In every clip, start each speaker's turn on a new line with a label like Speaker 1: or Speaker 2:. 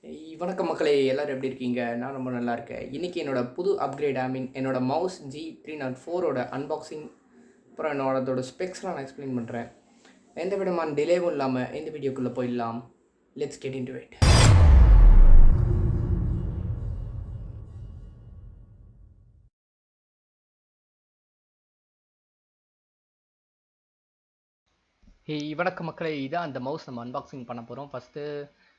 Speaker 1: வணக்கம் மக்களே, எல்லாரும் எப்படி இருக்கீங்க? நான் ரொம்ப நல்லா இருக்கேன். இன்றைக்கி என்னோட புது அப்கிரேட் என்னோட மவுஸ் G304ஓட அன்பாக்சிங், அப்புறம் அதோட ஸ்பெக்ஸ்லாம் நான் எக்ஸ்பிளைன் பண்ணுறேன். எந்த விதமான டிலேவும் இல்லாமல் இந்த வீடியோக்குள்ளே போயிடலாம். Let's get into it. வணக்கம் மக்களே, இதான் அந்த மவுஸ் நம்ம அன்பாக்சிங் பண்ண போகிறோம். ஃபஸ்ட்டு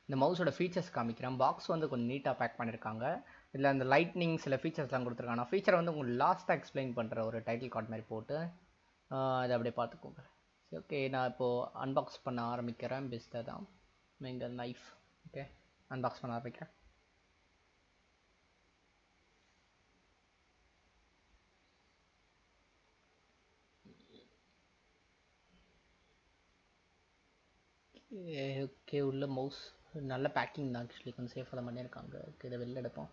Speaker 1: இந்த மவுஸோட ஃபீச்சர்ஸ் காமிக்கிறேன். பாக்ஸ் வந்து கொஞ்சம் நீட்டாக பேக் பண்ணியிருக்காங்க. இதில் அந்த லைட்னிங் சில ஃபீச்சர்ஸ்லாம் கொடுத்துருக்காங்க. நான் ஃபீச்சரை வந்து உங்களுக்கு லாஸ்ட்டாக எக்ஸ்பிளைன் பண்ணுற ஒரு டைட்டில் கார்டு மாதிரி போட்டு அதை அப்படியே பார்த்துக்கோங்க. சரி, ஓகே. நான் இப்போது அன்பாக்ஸ் பண்ண ஆரம்பிக்கிறேன். பெஸ்ட்டாக தான் எங்கள் நைஃப். ஓகே, அன்பாக்ஸ் பண்ண ஆரம்பிக்கிறேன். ஓகே, உள்ள மவுஸ் நல்ல பேக்கிங் தான். ஆக்சுவலி கொஞ்சம் சேஃபாக தான் பண்ணியிருக்காங்க. ஓகே, இதை வெளில எடுப்போம்.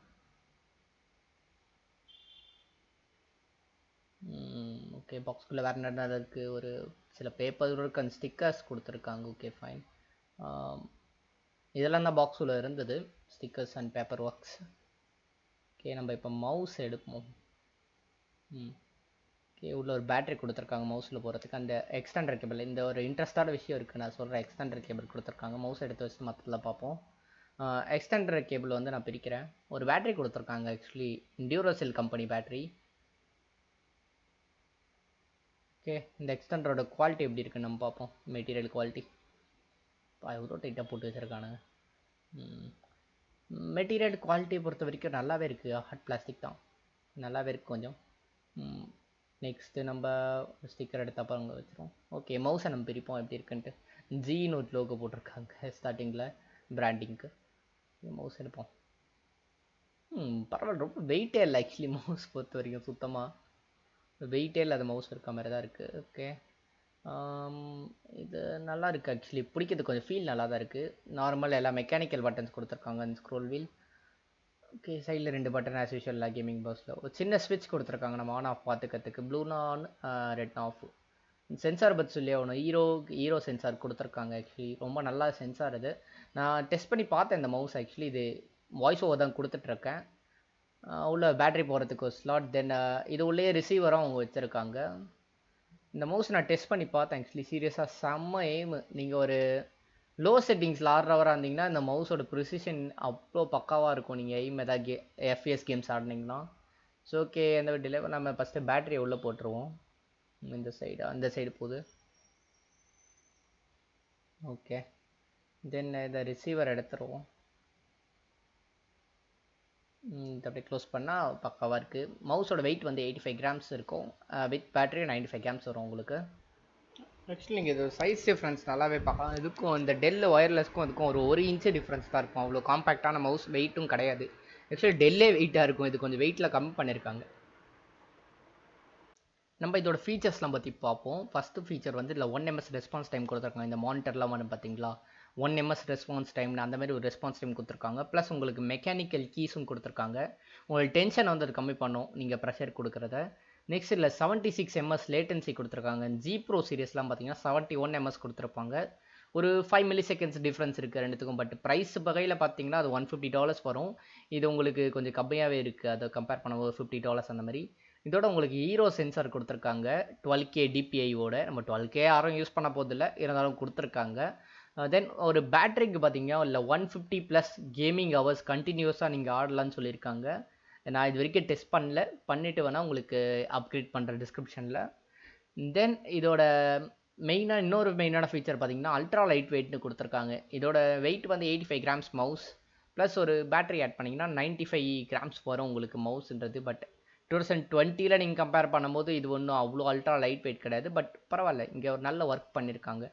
Speaker 1: ஓகே, பாக்ஸ்குள்ளே வேறு என்ன இருக்குது? ஒரு சில பேப்பர் ஒர்க் அண்ட் ஸ்டிக்கர்ஸ் கொடுத்துருக்காங்க. Okay, fine. இதெல்லாம் தான் பாக்ஸில் இருந்தது, stickers and paper works. Okay, நம்ம இப்போ மவுஸ் எடுப்போம். ஓகே, உள்ள ஒரு பேட்டரி கொடுத்துருக்காங்க மவுஸில் போகிறதுக்கு. அந்த எக்ஸ்டெண்டர் கேபிள், இந்த ஒரு இன்ட்ரெஸ்டான விஷயம் இருக்குது நான் சொல்கிறேன். எக்ஸ்டெண்டர் கேபிள் கொடுத்துருக்காங்க. மவுஸ் எடுத்து வச்சு மற்றதில் பார்ப்போம். எக்ஸ்டெண்டர் கேபிள் வந்து நான் பிரிக்கிறேன். ஒரு பேட்டரி கொடுத்துருக்காங்க, ஆக்சுவலி டியூரோசெல் கம்பெனி பேட்டரி. ஓகே, இந்த எக்ஸ்டெண்டரோட குவாலிட்டி எப்படி இருக்குன்னு நம்ம பார்ப்போம். மெட்டீரியல் குவாலிட்டி எவ்வளோ டைட்டாக போட்டு வச்சுருக்கானுங்க. மெட்டீரியல் குவாலிட்டியை பொறுத்த வரைக்கும் நல்லாவே இருக்குது. ஹார்ட் பிளாஸ்டிக் தான், நல்லாவே இருக்குது கொஞ்சம். நெக்ஸ்ட்டு நம்ம ஸ்டிக்கர் எடுத்து அப்புறம் அங்கே வச்சுருவோம். ஓகே, மவுஸை நம்ம பிரிப்போம் எப்படி இருக்குன்ட்டு. ஜின்னு ஒரு லோகோ போட்டிருக்காங்க ஸ்டார்டிங்கில் பிராண்டிங்க்கு. மவுஸ் எடுப்போம். பரவாயில்ல, ரொம்ப வெயிட்டே இல்லை ஆக்சுவலி மவுஸ் பொறுத்த வரைக்கும். சுத்தமாக வெயிட்டே இல்லாத மவுஸ் இருக்க மாதிரி தான் இருக்குது. ஓகே, இது நல்லா இருக்குது ஆக்சுவலி. பிடிக்கிறது கொஞ்சம் ஃபீல் நல்லா தான் இருக்குது. நார்மல் எல்லாம் மெக்கானிக்கல் பட்டன்ஸ் கொடுத்துருக்காங்க. அந்த ஸ்க்ரோல் வீல். ஓகே, சைடில் 2 பட்டன் ஆஸ் யூஷுவல் கேமிங் பாக்ஸில் ஒரு சின்ன ஸ்விட்ச் கொடுத்துருக்காங்க நம்ம ஆன் ஆஃப் பார்த்துக்கிறதுக்கு. ப்ளூனா ஆன், ரெட் ஆஃப். சென்சார் பற்றி சொல்லி ஒன்று ஹீரோ சென்சார் கொடுத்துருக்காங்க. ஆக்சுவலி ரொம்ப நல்லா சென்சார் இது. நான் டெஸ்ட் பண்ணி பார்த்தேன் இந்த மவுஸ். ஆக்சுவலி இது வாய்ஸ் ஓவர் தான் கொடுத்துட்ருக்கேன். உள்ள பேட்டரி போகிறதுக்கு ஒரு ஸ்லாட், தென் இது உள்ளே ரிசீவரும் அவங்க வச்சுருக்காங்க. இந்த மவுஸ் நான் டெஸ்ட் பண்ணி பார்த்தேன் ஆக்சுவலி. சீரியஸாக செம்ம எய்மு. நீங்கள் ஒரு லோ செட்டிங்ஸில் ஆடுறவராக இருந்தீங்கன்னா இந்த மவுஸோட ப்ரிசிஷன் அவ்வளோ பக்காவாக இருக்கும். நீங்கள் எய்ம் எதாவது எஃப்பிஎஸ் கேம்ஸ் ஆடினீங்கன்னா. ஸோ ஓகே, அந்த டிலே நம்ம ஃபஸ்ட்டு பேட்டரியை உள்ளே போட்டுருவோம். இந்த சைடு அந்த சைடு போகுது. ஓகே, தென் இதை ரிசீவர் எடுத்துருவோம். இது அப்படியே க்ளோஸ் பண்ணால் பக்காவாக இருக்குது. மவுஸோட வெயிட் வந்து 85 கிராம்ஸ் இருக்கும். வித் பேட்டரி 95 கிராம்ஸ் வரும் உங்களுக்கு. ஆக்சுவலி நீங்கள் இது சைஸ் டிஃப்ரென்ஸ் நல்லாவே பார்க்கலாம். இதுக்கும் இந்த டெல் ஒயர்லெஸ்க்கும் அதுக்கும் ஒரு இன்ச்சு டிஃப்ரென்ஸ் தான் இருக்கும். அவ்வளோ காம்பேக்டான மவுஸ் வெயிட்டும் கிடையாது. ஆக்சுவலி டெல்லே வெயிட்டாக இருக்கும். இது கொஞ்சம் வெயிட்டில் கம்மி பண்ணியிருக்காங்க. நம்ம இதோட ஃபீச்சர்ஸ்லாம் பற்றி பார்ப்போம். ஃபஸ்ட்டு ஃபீச்சர் வந்து இதில் 1 ms ரெஸ்பான்ஸ் டைம் கொடுத்துருக்காங்க. இந்த மானிட்டர்லாம் வந்து பார்த்தீங்களா, 1 ms ரெஸ்பான்ஸ் டைம்னு அந்த மாதிரி ஒரு ரெஸ்பான்ஸ் டைம் கொடுத்துருக்காங்க. ப்ளஸ் உங்களுக்கு மெக்கானிக்கல் கீஸும் கொடுத்துருக்காங்க. உங்களுக்கு டென்ஷன் வந்து அது கம்மி பண்ணும் நீங்கள் ப்ரெஷர் கொடுக்குறத. நெக்ஸ்ட் இதில் 76 ms லேட்டன்சி கொடுத்துருக்காங்க. G Pro சீரியஸ்லாம் பார்த்தீங்கன்னா 71 ms கொடுத்துருப்பாங்க. ஒரு 5 milliseconds டிஃப்ரென்ஸ் இருக்குது ரெண்டுத்துக்கும். பட் ப்ரைஸ் வகையில் பார்த்தீங்கன்னா அது $150 வரும். இது உங்களுக்கு கொஞ்சம் கம்மியாகவே இருக்குது அதை கம்பேர் பண்ணும்போது. $50 அந்த மாதிரி. இதோட உங்களுக்கு ஹீரோ சென்சார் கொடுத்துருக்காங்க 12K DPIஓட. நம்ம 12K யாரும் யூஸ் பண்ண போதில்லை, இருந்தாலும் கொடுத்துருக்காங்க. தென் ஒரு பேட்டரிக்கு பார்த்தீங்கன்னா இல்லை 150+ கேமிங் ஹவர்ஸ் கண்டினியூஸாக நீங்கள் ஆடலான்னு சொல்லியிருக்காங்க. நான் இது வரைக்கும் டெஸ்ட் பண்ணல, பண்ணிவிட்டு வேணால் உங்களுக்கு அப்கிரேட் பண்ணுறேன் டிஸ்கிரிப்ஷனில். தென் இதோட இன்னொரு மெயினான ஃபீச்சர் பார்த்தீங்கன்னா அல்ட்ரா லைட் வெயிட்னு கொடுத்துருக்காங்க. இதோட வெயிட் வந்து 85 கிராம்ஸ் மவுஸ். ப்ளஸ் ஒரு பேட்டரி ஆட் பண்ணிங்கன்னா 95 கிராம்ஸ் வரும் உங்களுக்கு மவுஸ்ன்றது. பட் 2020 நீங்கள் கம்பேர் பண்ணும்போது இது ஒன்றும் அவ்வளோ அல்ட்ரா லைட் வெயிட் கிடையாது. பட் பரவாயில்ல, இங்கே ஒரு நல்ல ஒர்க் பண்ணியிருக்காங்க.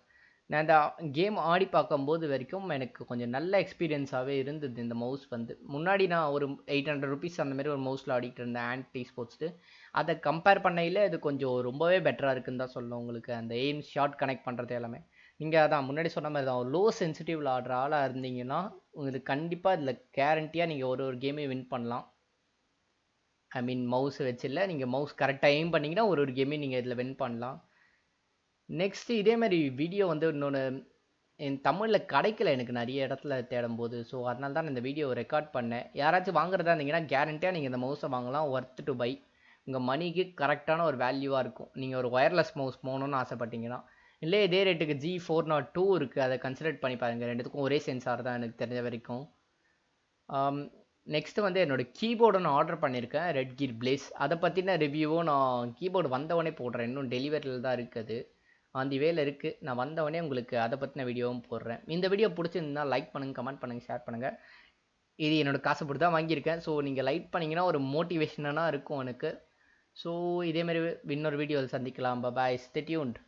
Speaker 1: நான் இந்த கேம் ஆடி பார்க்கும்போது வரைக்கும் எனக்கு கொஞ்சம் நல்ல எக்ஸ்பீரியன்ஸாகவே இருந்தது இந்த மவுஸ் வந்து. முன்னாடி நான் ஒரு 800 ருபீஸ் அந்த மாதிரி ஒரு மவுஸில் ஆடிட்டு இருந்தேன் ஆன்டி ஸ்போர்ட்ஸ்ட்டு. அதை கம்பேர் பண்ணையில் இது கொஞ்சம் ரொம்பவே பெட்டராக இருக்குன்னு தான் சொல்லணும். உங்களுக்கு அந்த எய்ம் ஷார்ட் கனெக்ட் பண்ணுறது எல்லாமே நீங்கள் அதான் முன்னாடி சொன்ன மாதிரி தான். லோ சென்சிட்டிவில் ஆடுற ஆளாக இருந்தீங்கன்னா உங்களுக்கு கண்டிப்பாக இதில் கேரண்டியாக நீங்கள் ஒரு கேமையும் வின் பண்ணலாம். ஐ மீன் மவுஸ் வச்சில்ல, நீங்கள் மவுஸ் கரெக்டாக எய்ம் பண்ணிங்கன்னா ஒரு கேமையும் நீங்கள் இதில் வின் பண்ணலாம். நெக்ஸ்ட்டு இதே மாதிரி வீடியோ வந்து இன்னொன்று என் தமிழில் கிடைக்கல எனக்கு நிறைய இடத்துல தேடும்போது. ஸோ அதனால தான் நான் இந்த வீடியோ ரெக்கார்ட் பண்ணேன். யாராச்சும் வாங்குறதா இருந்தீங்கன்னா கேரண்டியாக நீங்கள் இந்த மவுஸை வாங்கலாம். Worth to buy. உங்கள் மணிக்கு கரெக்டான ஒரு வேல்யூவாக இருக்கும். நீங்கள் ஒரு ஒயர்லெஸ் மவுஸ் போகணுன்னு ஆசைப்பட்டீங்கன்னா. இல்லை இதே ரேட்டுக்கு G402 இருக்குது, அதை கன்சிடர் பண்ணி பாருங்கள். ரெண்டுத்துக்கும் ஒரே சென்சார் தான் எனக்கு தெரிஞ்ச வரைக்கும். நெக்ஸ்ட்டு வந்து என்னோடய கீபோர்டு நான் ஆர்டர் பண்ணியிருக்கேன், ரெட் கீர் பிளேஸ். அதை பற்றின ரிவ்யூவும் நான் கீபோர்டு வந்தவொடனே போடுறேன். இன்னும் டெலிவரியில் தான் இருக்குது, ஆன் தி வேல இருக்குது. நான் வந்தவொடனே உங்களுக்கு அதை பற்றின வீடியோவும் போடுறேன். இந்த வீடியோ பிடிச்சிருந்தா லைக் பண்ணுங்கள், கமெண்ட் பண்ணுங்கள், ஷேர் பண்ணுங்கள். இது என்னோடய காசு போட்டு தான் வாங்கியிருக்கேன். ஸோ நீங்கள் லைக் பண்ணிங்கன்னா ஒரு மோட்டிவேஷனாக இருக்கும் எனக்கு. ஸோ இதேமாரி இன்னொரு வீடியோவில் சந்திக்கலாம். பாய், ஸ்டே டியூன்ட்.